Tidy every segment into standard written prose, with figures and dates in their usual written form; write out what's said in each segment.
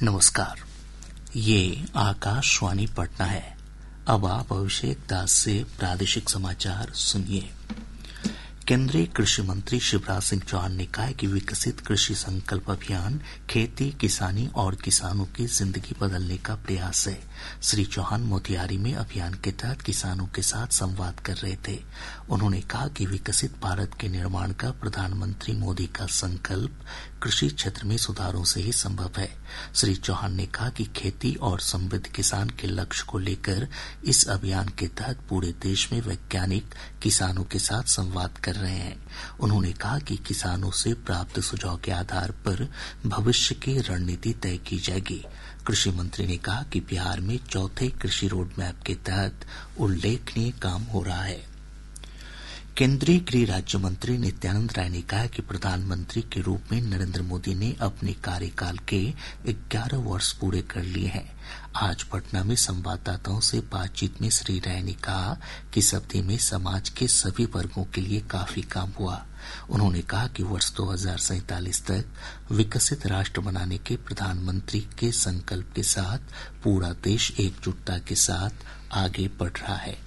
नमस्कार, ये आकाशवाणी पटना है। अब आप अभिषेक दास से प्रादेशिक समाचार सुनिए। केंद्रीय कृषि मंत्री शिवराज सिंह चौहान ने कहा है कि विकसित कृषि संकल्प अभियान खेती, किसानी और किसानों की जिंदगी बदलने का प्रयास है। श्री चौहान मोतिहारी में अभियान के तहत किसानों के साथ संवाद कर रहे थे। उन्होंने कहा कि विकसित भारत के निर्माण का प्रधानमंत्री मोदी का संकल्प कृषि क्षेत्र में सुधारों से ही संभव है। श्री चौहान ने कहा कि खेती और समृद्ध किसान के लक्ष्य को लेकर इस अभियान के तहत पूरे देश में वैज्ञानिक किसानों के साथ संवाद कर रहे हैं। उन्होंने कहा कि किसानों से प्राप्त सुझाव के आधार पर भविष्य की रणनीति तय की जाएगी। कृषि मंत्री ने कहा कि बिहार में चौथे कृषि रोड मैप के तहत उल्लेखनीय काम हो रहा है। केंद्रीय गृह राज्य मंत्री नित्यानंद राय ने कहा कि प्रधानमंत्री के रूप में नरेंद्र मोदी ने अपने कार्यकाल के 11 वर्ष पूरे कर लिए हैं। आज पटना में संवाददाताओं से बातचीत में श्री राय ने कहा कि इस अवधि में समाज के सभी वर्गों के लिए काफी काम हुआ। उन्होंने कहा कि वर्ष 2047 तक विकसित राष्ट्र बनाने के प्रधानमंत्री के संकल्प के साथ पूरा देश एकजुटता के साथ आगे बढ़ रहा है।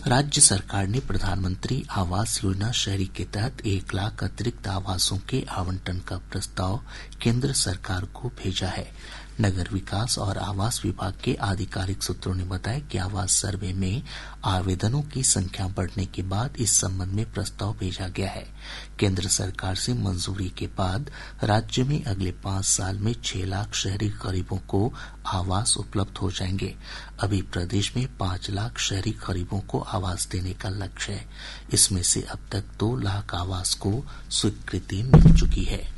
राज्य सरकार ने प्रधानमंत्री आवास योजना शहरी के तहत 1 लाख अतिरिक्त आवासों के आवंटन का प्रस्ताव केंद्र सरकार को भेजा है। नगर विकास और आवास विभाग के आधिकारिक सूत्रों ने बताया कि आवास सर्वे में आवेदनों की संख्या बढ़ने के बाद इस संबंध में प्रस्ताव भेजा गया है। केंद्र सरकार से मंजूरी के बाद राज्य में अगले 5 साल में 6 लाख शहरी गरीबों को आवास उपलब्ध हो जाएंगे। अभी प्रदेश में 5 लाख शहरी गरीबों को आवास देने का लक्ष्य है। इसमें से अब तक 2 लाख आवास को स्वीकृति मिल चुकी है।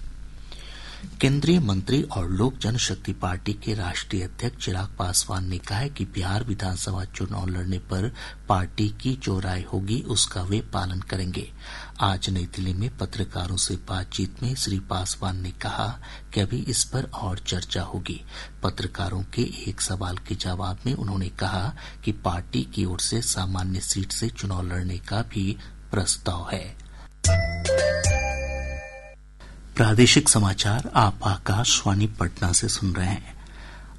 केंद्रीय मंत्री और लोक जनशक्ति पार्टी के राष्ट्रीय अध्यक्ष चिराग पासवान ने कहा है कि बिहार विधानसभा चुनाव लड़ने पर पार्टी की जो राय होगी उसका वे पालन करेंगे। आज नई दिल्ली में पत्रकारों से बातचीत में श्री पासवान ने कहा कि अभी इस पर और चर्चा होगी। पत्रकारों के एक सवाल के जवाब में उन्होंने कहा कि पार्टी की ओर से सामान्य सीट से चुनाव लड़ने का भी प्रस्ताव है। प्रादेशिक समाचार आप आकाशवाणी पटना से सुन रहे हैं।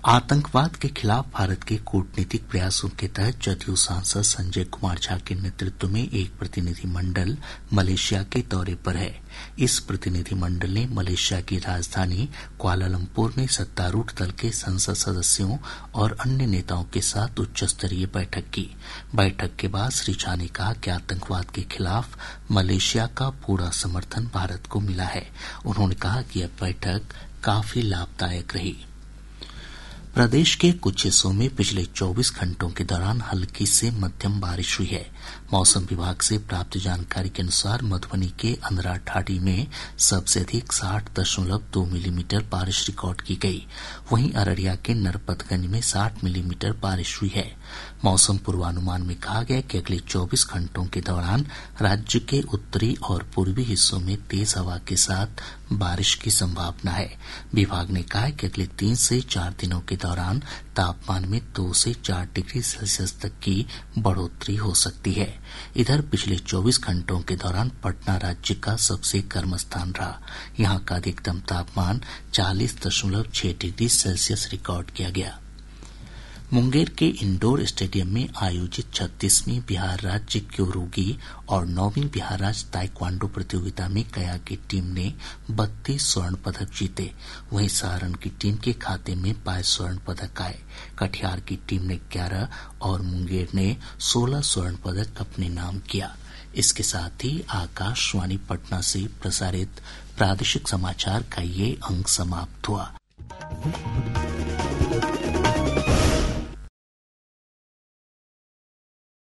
आतंकवाद के खिलाफ भारत के कूटनीतिक प्रयासों के तहत जदयू सांसद संजय कुमार झा के नेतृत्व में एक प्रतिनिधिमंडल मलेशिया के दौरे पर है। इस प्रतिनिधिमंडल ने मलेशिया की राजधानी कुआलालंपुर में सत्तारूढ़ दल के संसद सदस्यों और अन्य नेताओं के साथ उच्च स्तरीय बैठक की। बैठक के बाद श्री झा ने कहा कि आतंकवाद के खिलाफ मलेशिया का पूरा समर्थन भारत को मिला है। उन्होंने कहा कि यह बैठक काफी लाभदायक रही। प्रदेश के कुछ हिस्सों में पिछले 24 घंटों के दौरान हल्की से मध्यम बारिश हुई है। मौसम विभाग से प्राप्त जानकारी के अनुसार मधुबनी के अंधरा ठाठी में सबसे अधिक 60.2 मिलीमीटर बारिश रिकॉर्ड की गई। वहीं अररिया के नरपतगंज में 60 मिलीमीटर बारिश हुई है। मौसम पूर्वानुमान में कहा गया कि अगले 24 घंटों के दौरान राज्य के उत्तरी और पूर्वी हिस्सों में तेज हवा के साथ बारिश की संभावना है। विभाग ने कहा है कि अगले 3 से 4 दिनों के दौरान तापमान में 2 से 4 डिग्री सेल्सियस तक की बढ़ोतरी हो सकती है। इधर पिछले 24 घंटों के दौरान पटना राज्य का सबसे गर्म स्थान रहा। यहां का अधिकतम तापमान 40.6 डिग्री सेल्सियस रिकॉर्ड किया गया। मुंगेर के इंडोर स्टेडियम में आयोजित 36वीं बिहार राज्य क्योरुगी और 9वीं बिहार राज्य ताइक्वांडो प्रतियोगिता में गया की टीम ने 32 स्वर्ण पदक जीते। वहीं सारण की टीम के खाते में 22 स्वर्ण पदक आए। कटिहार की टीम ने 11 और मुंगेर ने 16 स्वर्ण पदक अपने नाम किया। इसके साथ ही आकाशवाणी पटना से प्रसारित प्रादेशिक समाचार का ये अंक समाप्त हुआ।